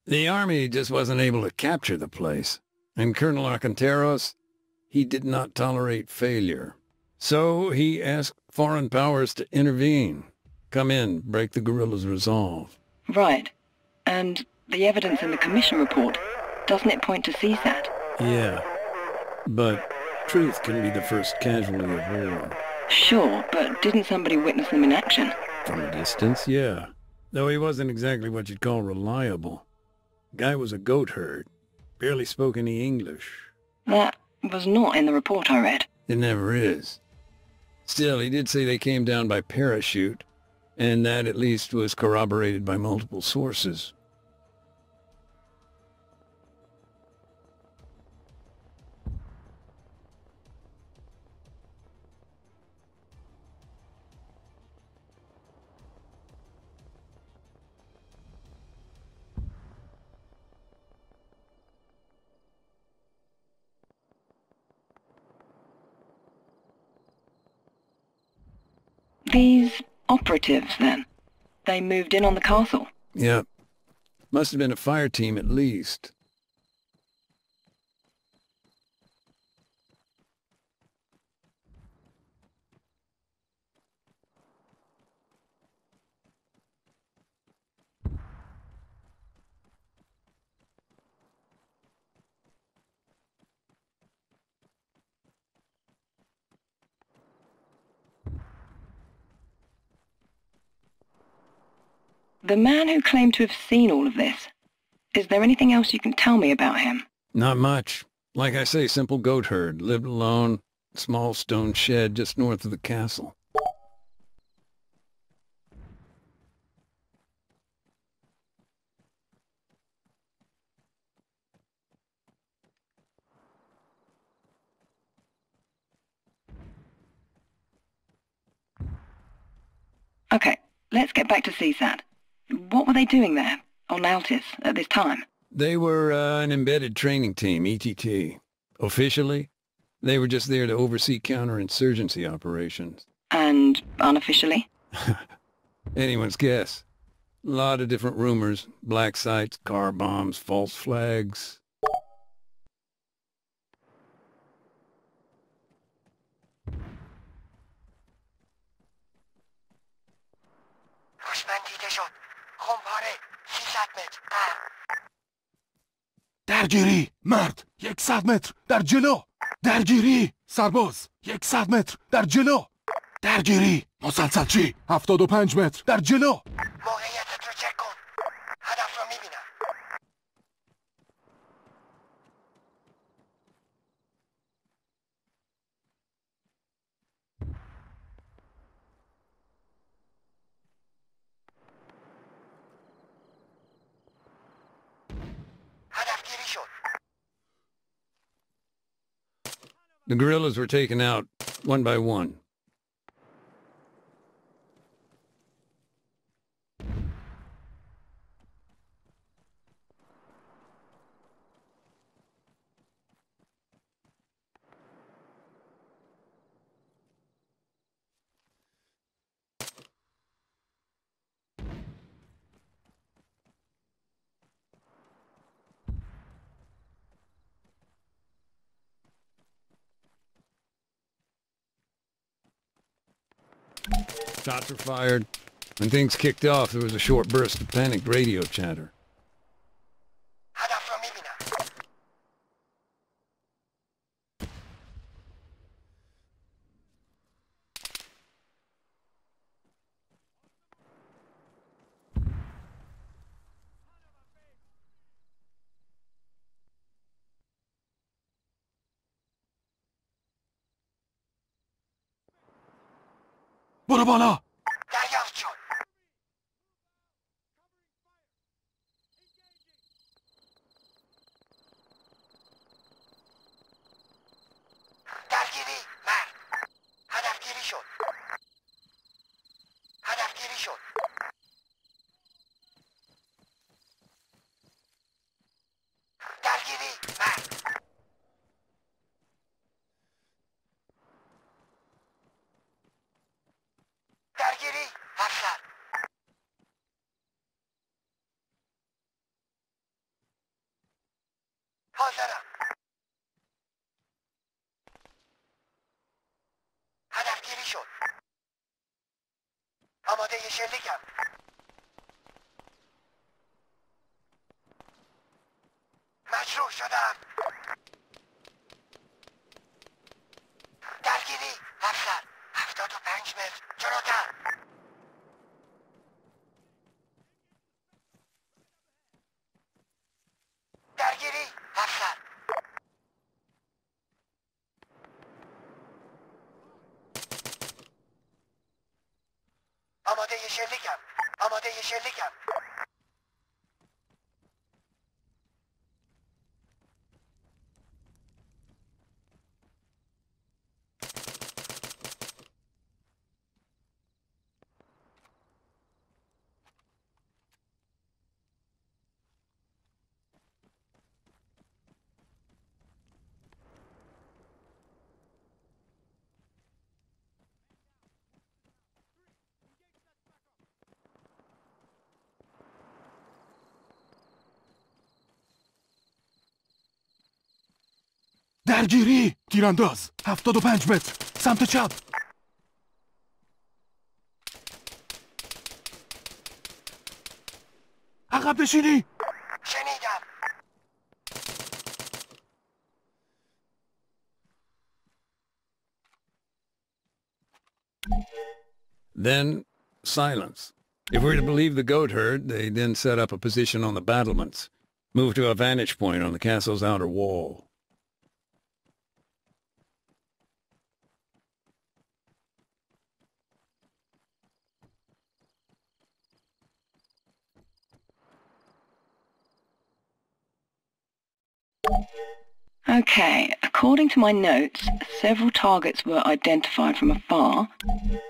The army just wasn't able to capture the place. And Colonel Arcanteros, he did not tolerate failure. So he asked foreign powers to intervene. Come in, break the guerrillas' resolve. Right. And the evidence in the commission report, doesn't it point to CSAT? Yeah. But truth can be the first casualty of war. Sure, but didn't somebody witness them in action? From a distance, yeah. Though he wasn't exactly what you'd call reliable. Guy was a goat herd. Barely spoke any English. That was not in the report I read. It never is. Still, he did say they came down by parachute, and that at least was corroborated by multiple sources. These operatives, then? They moved in on the castle? Yep. Must have been a fire team at least. The man who claimed to have seen all of this, is there anything else you can tell me about him? Not much. Like I say, simple goat herd. Lived alone. Small stone shed just north of the castle. Okay, let's get back to CSAT. What were they doing there, on Altis, at this time? They were an embedded training team, ETT. Officially, they were just there to oversee counterinsurgency operations. And unofficially? Anyone's guess. A lot of different rumors. Black sites, car bombs, false flags. دشمن دیده شد. خمپاره 300 متر. درگیری مرد 100 متر در جلو. درگیری سرباز 100 متر در جلو. درگیری مسلسلچی 75 متر در جلو. موقعیتت رو چک کن. هدف رو میبینم. هدفگیری شد. The guerrillas were taken out one by one. Shots were fired. When things kicked off, there was a short burst of panicked radio chatter. هدف رو میبینم. برو بالا. دریافت شد. درگیری مرد. هدفگیری شد. هدفگیری شد. درگیری مرد. درگیری افسر. حاضرم. هدفگیری شد. آماده شلیکم. مجروح شدم. درگیری. افسر. 75 متر. جلوتر. درگیری. افسر. آماده شلیکم. آماده شلیکم. درگیری! تیرانداز! 75 متر! سمت چپ! عقب نشینی! شنیدم. Then silence. If we're to believe the goat herd, they then set up a position on the battlements, moved to a vantage point on the castle's outer wall. Okay, according to my notes, several targets were identified from afar,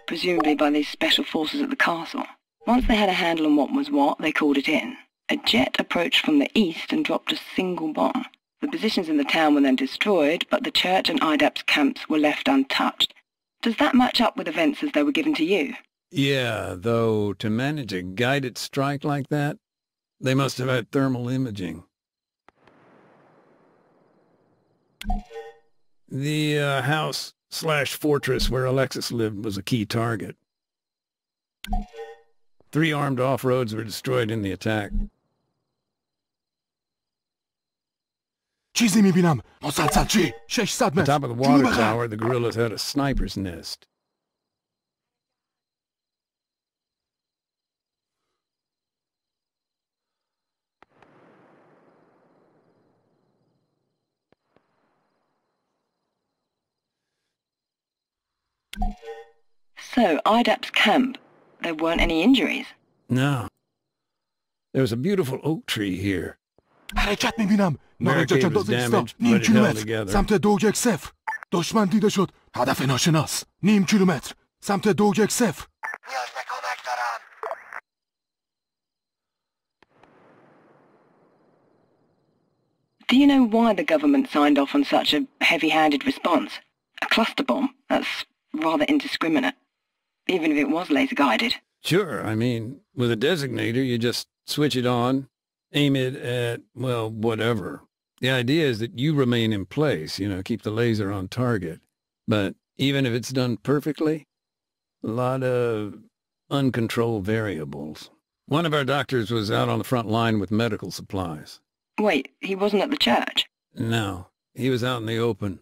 presumably by these special forces at the castle. Once they had a handle on what was what, they called it in. A jet approached from the east and dropped a single bomb. The positions in the town were then destroyed, but the church and IDAP's camps were left untouched. Does that match up with events as they were given to you? Yeah, though to manage a guided strike like that, they must have had thermal imaging. The house/fortress where Alexis lived was a key target. 3 armed off-roads were destroyed in the attack. چیزی میبینم! مسلسل چی؟ 600 On متر! top of the water tower, the guerrillas had a sniper's nest. So, IDAP's camp, there weren't any injuries? No. There was a beautiful oak tree here. حرکت میبینم! نارنجک Barricade was انداز ایستا! damaged, نیم but it held کیلومتر! together. سمت 210! دشمن دیده شد! هدف ناشناس! نیم کیلومتر! سمت 210! نیاز به کمک دارم. Do you know why the government signed off on such a heavy-handed response? A cluster bomb? That's rather indiscriminate. Even if it was laser-guided. Sure, I mean, with a designator, you just switch it on, aim it at, well, whatever. The idea is that you remain in place, keep the laser on target. But even if it's done perfectly, a lot of uncontrolled variables. One of our doctors was out on the front line with medical supplies. Wait, he wasn't at the church? No, he was out in the open.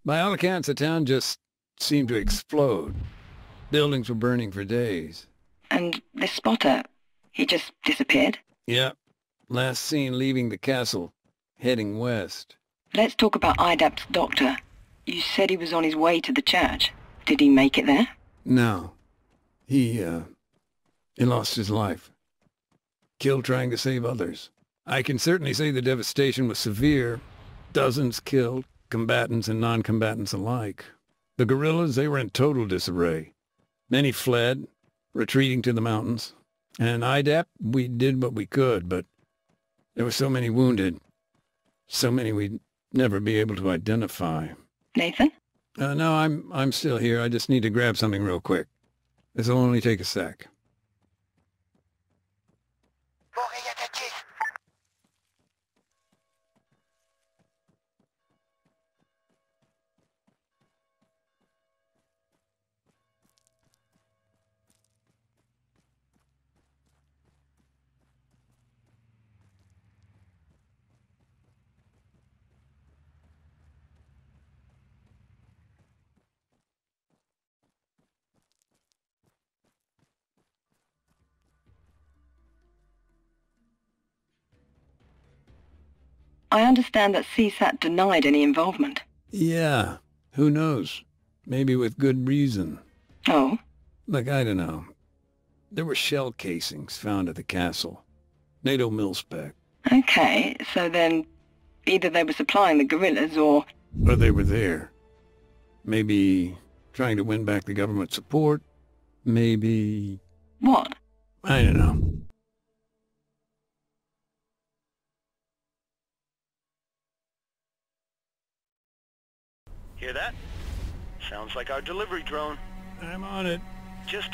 By all accounts, the town just seemed to explode. Buildings were burning for days. And this spotter, he just disappeared? Yep. Last seen leaving the castle, heading west. Let's talk about IDAP's doctor. You said he was on his way to the church. Did he make it there? No. He lost his life. Killed trying to save others. I can certainly say the devastation was severe. Dozens killed, combatants and non-combatants alike. The guerrillas, they were in total disarray. Many fled, retreating to the mountains. And IDAP, we did what we could, but there were so many wounded. So many we'd never be able to identify. Nathan? No, I'm still here. I just need to grab something real quick. This'll only take a sec. Morrez attaqué. I understand that CSAT denied any involvement. Yeah, who knows? Maybe with good reason. Oh? Look, I don't know. There were shell casings found at the castle. NATO mil-spec. Okay, so then either they were supplying the guerrillas or... Or they were there. Maybe trying to win back the government support. Maybe... What? I don't know. Hear that? Sounds like our delivery drone. I'm on it. Just,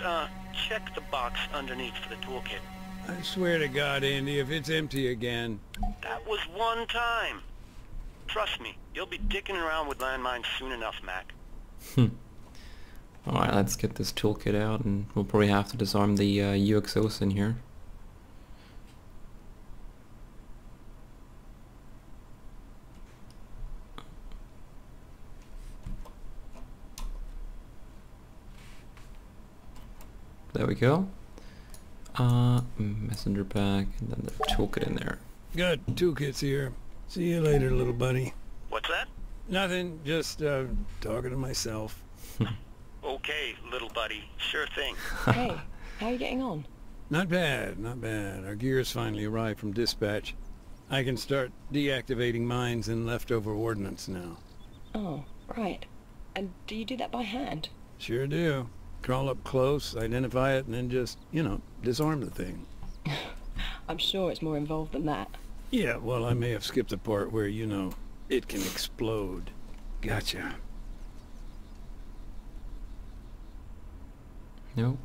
check the box underneath for the toolkit. I swear to God, Andy, if it's empty again... That was one time. Trust me, you'll be dicking around with landmines soon enough, Mac. Alright, let's get this toolkit out, and we'll probably have to disarm the UXOs in here. There we go. Messenger pack, and then the toolkit in there. Good, toolkit's here. See you later, little buddy. What's that? Nothing, just, talking to myself. Okay, little buddy. Sure thing. Hey, how are you getting on? Not bad, not bad. Our gears finally arrived from dispatch. I can start deactivating mines and leftover ordnance now. Oh, right. And do you do that by hand? Sure do. Crawl up close, identify it, and then just, disarm the thing. I'm sure it's more involved than that. Yeah, well, I may have skipped the part where, it can explode. Gotcha. Nope.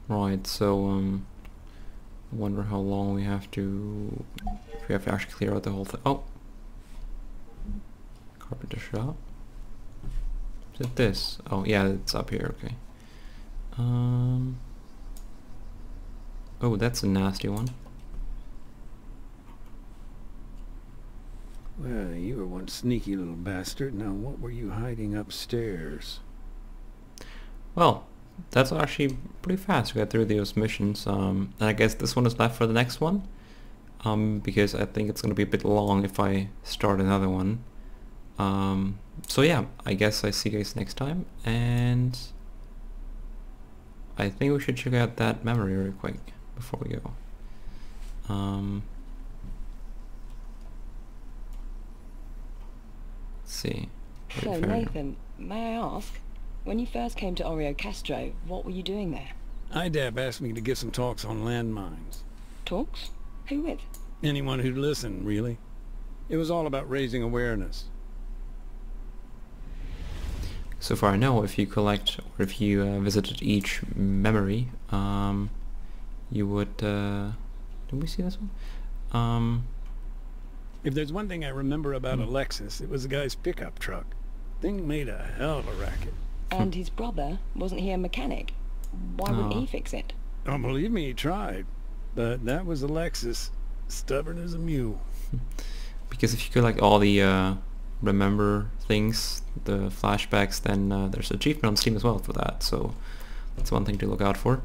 Right, so, I wonder how long we have to... if we have to actually clear out the whole thing. Oh! Carpenter shop. Is it this? Oh, yeah, it's up here, okay. Oh, that's a nasty one. Well, you were one sneaky little bastard. Now, what were you hiding upstairs? Well, that's actually pretty fast to get through those missions. And I guess this one is left for the next one. Because I think it's going to be a bit long if I start another one. So yeah, I guess I see you guys next time. And I think we should check out that memory real quick before we go. Let's see. So, Nathan, may I ask, when you first came to Oreo Castro, what were you doing there? IDAP asked me to give some talks on landmines. Talks? Who with? Anyone who'd listen, really. It was all about raising awareness. So far I know, if you collect, or if you visited each memory, you would, did we see this one? If there's one thing I remember about Alexis, it was the guy's pickup truck. Thing made a hell of a racket. And his brother, wasn't he a mechanic? Why wouldn't he fix it? Oh, believe me, he tried. But that was Alexis, stubborn as a mule. Because if you collect all the remember things, the flashbacks, then there's achievement on Steam as well for that, so that's one thing to look out for.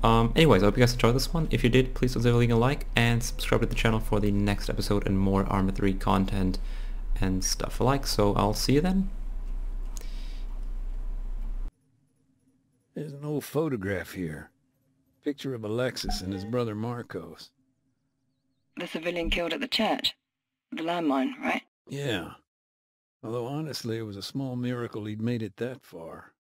Anyways, I hope you guys enjoyed this one. If you did, please consider leaving a like and subscribe to the channel for the next episode and more ARMA 3 content and stuff alike. So I'll see you then. There's an old photograph here. Picture of Alexis and his brother Marcos. The civilian killed at the church. The landmine, right? Yeah. Although honestly, it was a small miracle he'd made it that far.